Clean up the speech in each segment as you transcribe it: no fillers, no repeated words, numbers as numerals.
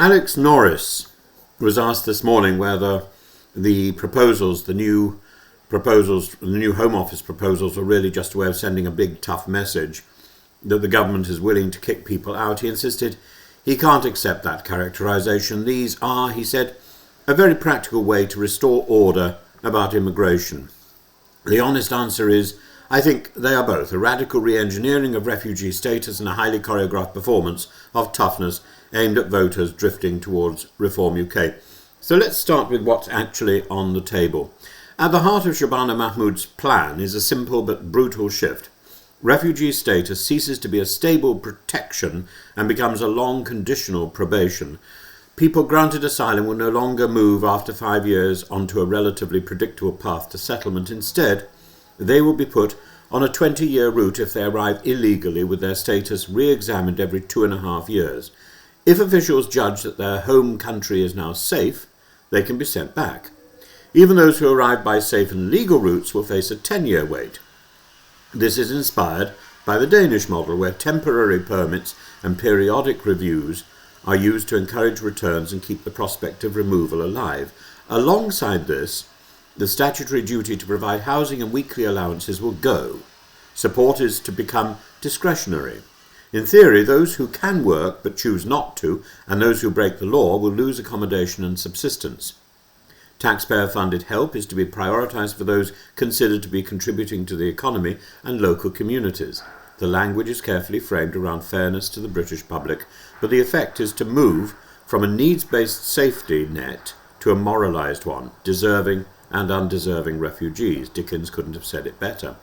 Alex Norris was asked this morning whether the new Home Office proposals are really just a way of sending a big tough message that the government is willing to kick people out. He insisted he can't accept that characterisation. These are, he said, a very practical way to restore order about immigration. The honest answer is, I think they are both a radical re-engineering of refugee status and a highly choreographed performance of toughness aimed at voters drifting towards Reform UK. So let's start with what's actually on the table. At the heart of Shabana Mahmood's plan is a simple but brutal shift. Refugee status ceases to be a stable protection and becomes a long conditional probation. People granted asylum will no longer move after 5 years onto a relatively predictable path to settlement. Instead, they will be put on a 20-year route if they arrive illegally, with their status re-examined every 2.5 years. If officials judge that their home country is now safe, they can be sent back. Even those who arrive by safe and legal routes will face a 10-year wait. This is inspired by the Danish model, where temporary permits and periodic reviews are used to encourage returns and keep the prospect of removal alive. Alongside this, the statutory duty to provide housing and weekly allowances will go. Support is to become discretionary. In theory, those who can work but choose not to, and those who break the law, will lose accommodation and subsistence. Taxpayer-funded help is to be prioritised for those considered to be contributing to the economy and local communities. The language is carefully framed around fairness to the British public, but the effect is to move from a needs-based safety net to a moralised one, deserving and undeserving refugees. Dickens couldn't have said it better.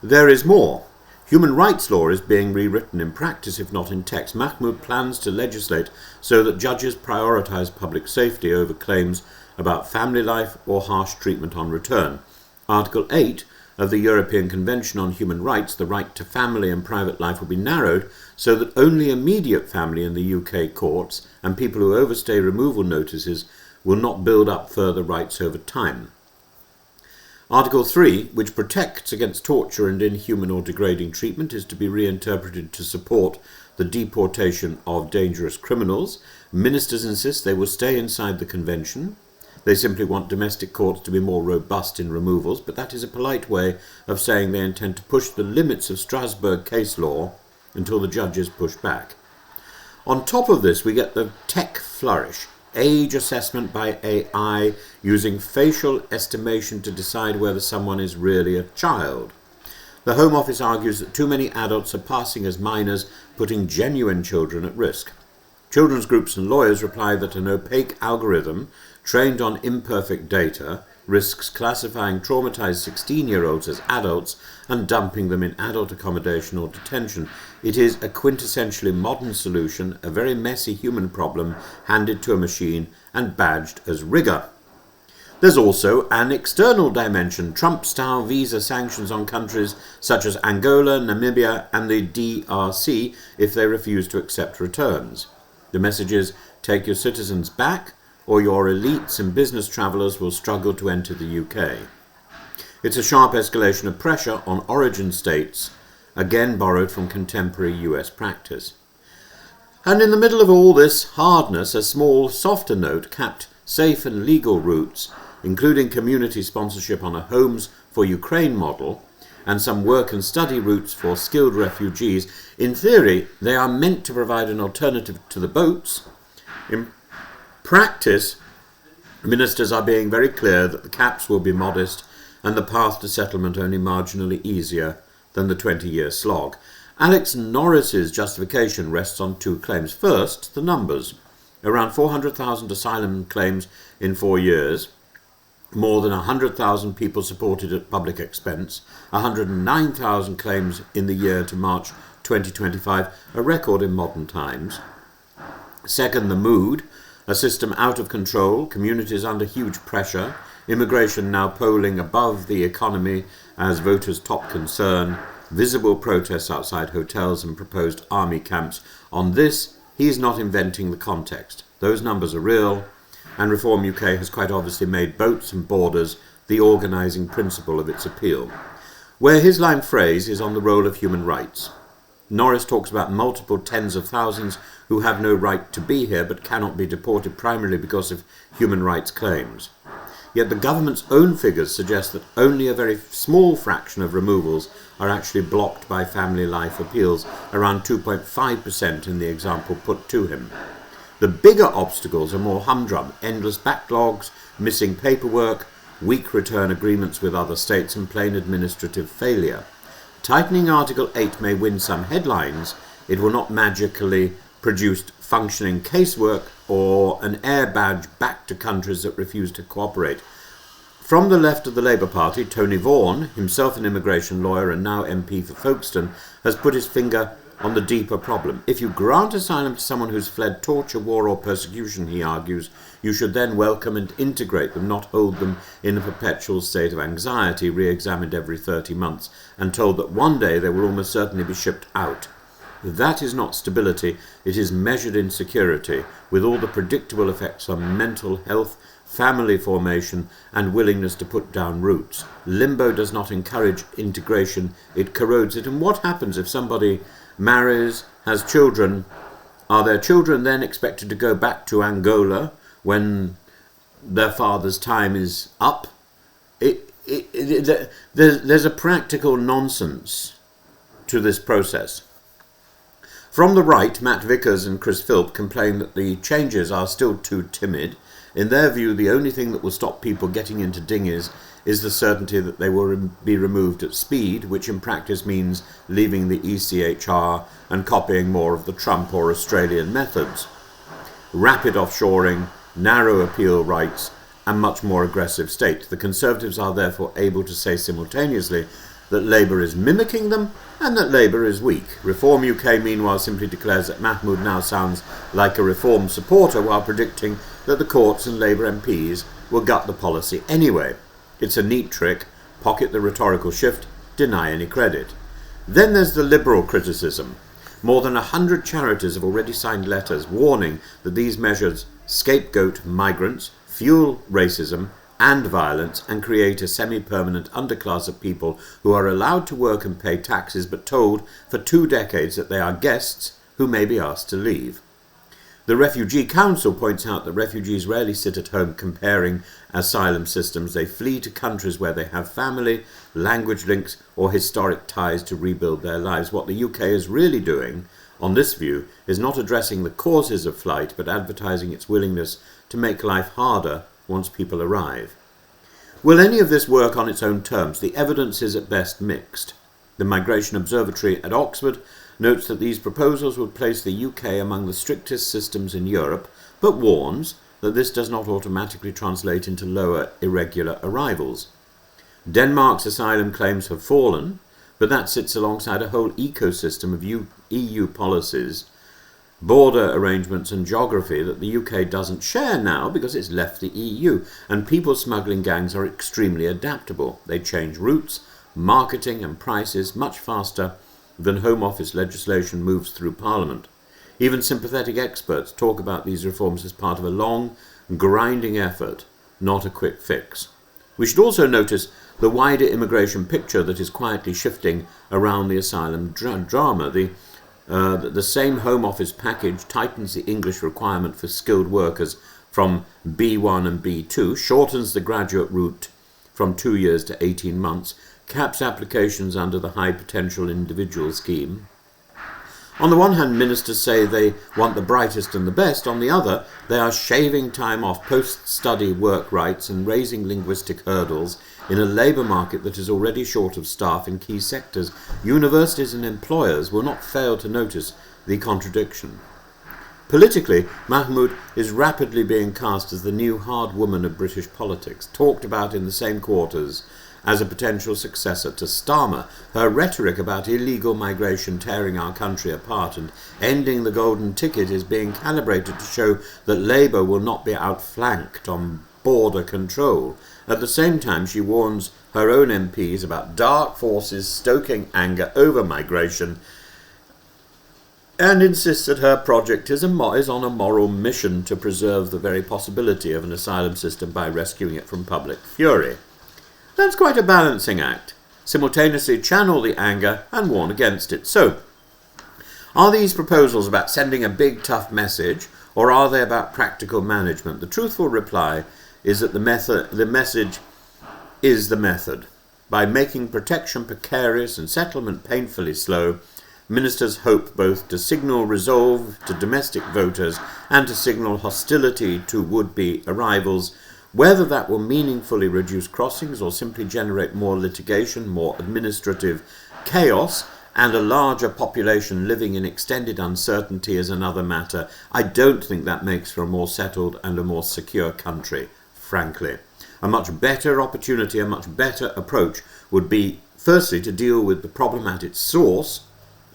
There is more. Human rights law is being rewritten in practice, if not in text. Mahmood plans to legislate so that judges prioritise public safety over claims about family life or harsh treatment on return. Article 8 of the European Convention on Human Rights, the right to family and private life, will be narrowed so that only immediate family in the UK courts and people who overstay removal notices will not build up further rights over time. Article 3, which protects against torture and inhuman or degrading treatment, is to be reinterpreted to support the deportation of dangerous criminals. Ministers insist they will stay inside the convention. They simply want domestic courts to be more robust in removals, but that is a polite way of saying they intend to push the limits of Strasbourg case law until the judges push back. On top of this, we get the tech flourish. Age assessment by AI using facial estimation to decide whether someone is really a child. The Home Office argues that too many adults are passing as minors, putting genuine children at risk. Children's groups and lawyers reply that an opaque algorithm trained on imperfect data risks classifying traumatized 16-year-olds as adults and dumping them in adult accommodation or detention. It is a quintessentially modern solution, a very messy human problem handed to a machine and badged as rigour. There's also an external dimension, Trump-style visa sanctions on countries such as Angola, Namibia and the DRC if they refuse to accept returns. The message is, take your citizens back, or your elites and business travellers will struggle to enter the UK. It's a sharp escalation of pressure on origin states, again borrowed from contemporary US practice. And in the middle of all this hardness, a small, softer note capped safe and legal routes, including community sponsorship on a Homes for Ukraine model, and some work and study routes for skilled refugees. In theory, they are meant to provide an alternative to the boats. In practice, ministers are being very clear that the caps will be modest and the path to settlement only marginally easier than the 20-year slog. Alex Norris's justification rests on two claims. First, the numbers. Around 400,000 asylum claims in 4 years, more than 100,000 people supported at public expense, 109,000 claims in the year to March 2025, a record in modern times. Second, the mood. A system out of control, communities under huge pressure, immigration now polling above the economy as voters' top concern, visible protests outside hotels and proposed army camps. On this, he's not inventing the context. Those numbers are real, and Reform UK has quite obviously made boats and borders the organising principle of its appeal. Where his line phrase is on the role of human rights. Norris talks about multiple tens of thousands who have no right to be here but cannot be deported primarily because of human rights claims. Yet the government's own figures suggest that only a very small fraction of removals are actually blocked by family life appeals, around 2.5% in the example put to him. The bigger obstacles are more humdrum: endless backlogs, missing paperwork, weak return agreements with other states, and plain administrative failure. Tightening Article 8 may win some headlines. It will not magically produce functioning casework or an air badge back to countries that refuse to cooperate. From the left of the Labour Party, Tony Vaughan, himself an immigration lawyer and now MP for Folkestone, has put his finger on the deeper problem. If you grant asylum to someone who's fled torture, war or persecution, he argues, you should then welcome and integrate them, not hold them in a perpetual state of anxiety, re-examined every 30 months, and told that one day they will almost certainly be shipped out. That is not stability, it is measured insecurity, with all the predictable effects on mental health, family formation, and willingness to put down roots. Limbo does not encourage integration, it corrodes it. And what happens if somebody marries, has children? Are their children then expected to go back to Angola when their father's time is up? There's a practical nonsense to this process. From the right, Matt Vickers and Chris Philp complain that the changes are still too timid. In their view, the only thing that will stop people getting into dinghies is the certainty that they will be removed at speed, which in practice means leaving the ECHR and copying more of the Trump or Australian methods. Rapid offshoring, narrow appeal rights, and much more aggressive state. The Conservatives are therefore able to say simultaneously that Labour is mimicking them and that Labour is weak. Reform UK, meanwhile, simply declares that Mahmood now sounds like a reform supporter while predicting that the courts and Labour MPs will gut the policy anyway. It's a neat trick: pocket the rhetorical shift, deny any credit. Then there's the Liberal criticism. More than 100 charities have already signed letters warning that these measures scapegoat migrants, fuel racism and violence, and create a semi-permanent underclass of people who are allowed to work and pay taxes but told for 2 decades that they are guests who may be asked to leave. The Refugee Council points out that refugees rarely sit at home comparing asylum systems. They flee to countries where they have family, language links or historic ties to rebuild their lives. What the UK is really doing, on this view, is not addressing the causes of flight but advertising its willingness to make life harder once people arrive. Will any of this work on its own terms? The evidence is at best mixed. The Migration Observatory at Oxford notes that these proposals would place the UK among the strictest systems in Europe, but warns that this does not automatically translate into lower irregular arrivals. Denmark's asylum claims have fallen, but that sits alongside a whole ecosystem of EU policies, border arrangements and geography that the UK doesn't share now because it's left the EU, and people smuggling gangs are extremely adaptable. They change routes, marketing and prices much faster than Home Office legislation moves through Parliament. Even sympathetic experts talk about these reforms as part of a long, grinding effort, not a quick fix. We should also notice the wider immigration picture that is quietly shifting around the asylum drama. The same Home Office package tightens the English requirement for skilled workers from B1 and B2, shortens the graduate route from 2 years to 18 months, caps applications under the High Potential Individual Scheme. On the one hand, ministers say they want the brightest and the best. On the other, they are shaving time off post-study work rights and raising linguistic hurdles in a labour market that is already short of staff in key sectors. Universities and employers will not fail to notice the contradiction. Politically, Mahmood is rapidly being cast as the new hard woman of British politics, talked about in the same quarters as a potential successor to Starmer. Her rhetoric about illegal migration tearing our country apart and ending the golden ticket is being calibrated to show that Labour will not be outflanked on border control. At the same time, she warns her own MPs about dark forces stoking anger over migration and insists that her project is on a moral mission to preserve the very possibility of an asylum system by rescuing it from public fury. That's quite a balancing act. Simultaneously channel the anger and warn against it. So, Are these proposals about sending a big tough message, or are they about practical management? The truthful reply is that the message is the method. By making protection precarious and settlement painfully slow, ministers hope both to signal resolve to domestic voters and to signal hostility to would-be arrivals. Whether that will meaningfully reduce crossings or simply generate more litigation, more administrative chaos, and a larger population living in extended uncertainty is another matter. I don't think that makes for a more settled and a more secure country, frankly. A much better opportunity, a much better approach would be, firstly, to deal with the problem at its source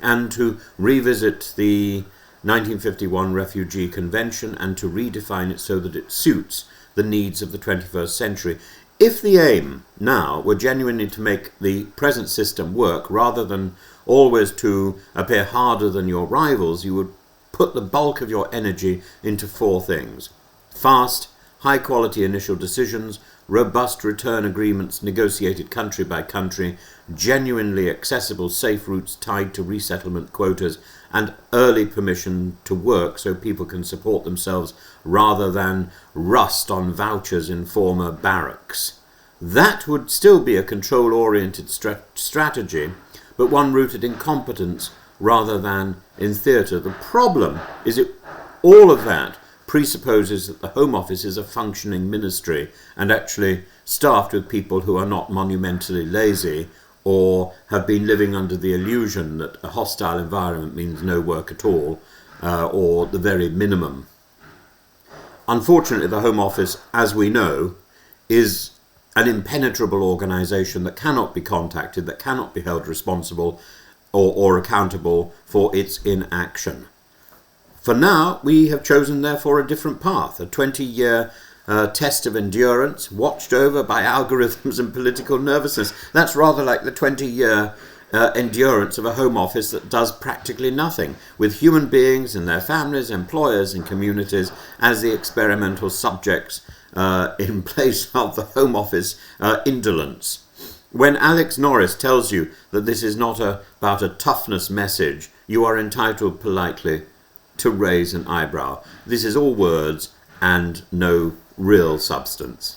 and to revisit the 1951 Refugee Convention and to redefine it so that it suits the needs of the 21st century. If the aim now were genuinely to make the present system work rather than always to appear harder than your rivals, you would put the bulk of your energy into four things: fast, high-quality initial decisions, robust return agreements negotiated country by country, genuinely accessible safe routes tied to resettlement quotas, and early permission to work so people can support themselves rather than rust on vouchers in former barracks. That would still be a control-oriented strategy, but one rooted in competence rather than in theatre. The problem is that all of that presupposes that the Home Office is a functioning ministry and actually staffed with people who are not monumentally lazy or have been living under the illusion that a hostile environment means no work at all, or the very minimum. Unfortunately, the Home Office, as we know, is an impenetrable organisation that cannot be contacted, that cannot be held responsible or accountable for its inaction. For now, we have chosen, therefore, a different path, a 20-year test of endurance, watched over by algorithms and political nervousness. That's rather like the 20-year endurance of a Home Office that does practically nothing, with human beings and their families, employers and communities as the experimental subjects in place of the Home Office indolence. When Alex Norris tells you that this is not about a toughness message, you are entitled politely to raise an eyebrow. This is all words and no real substance.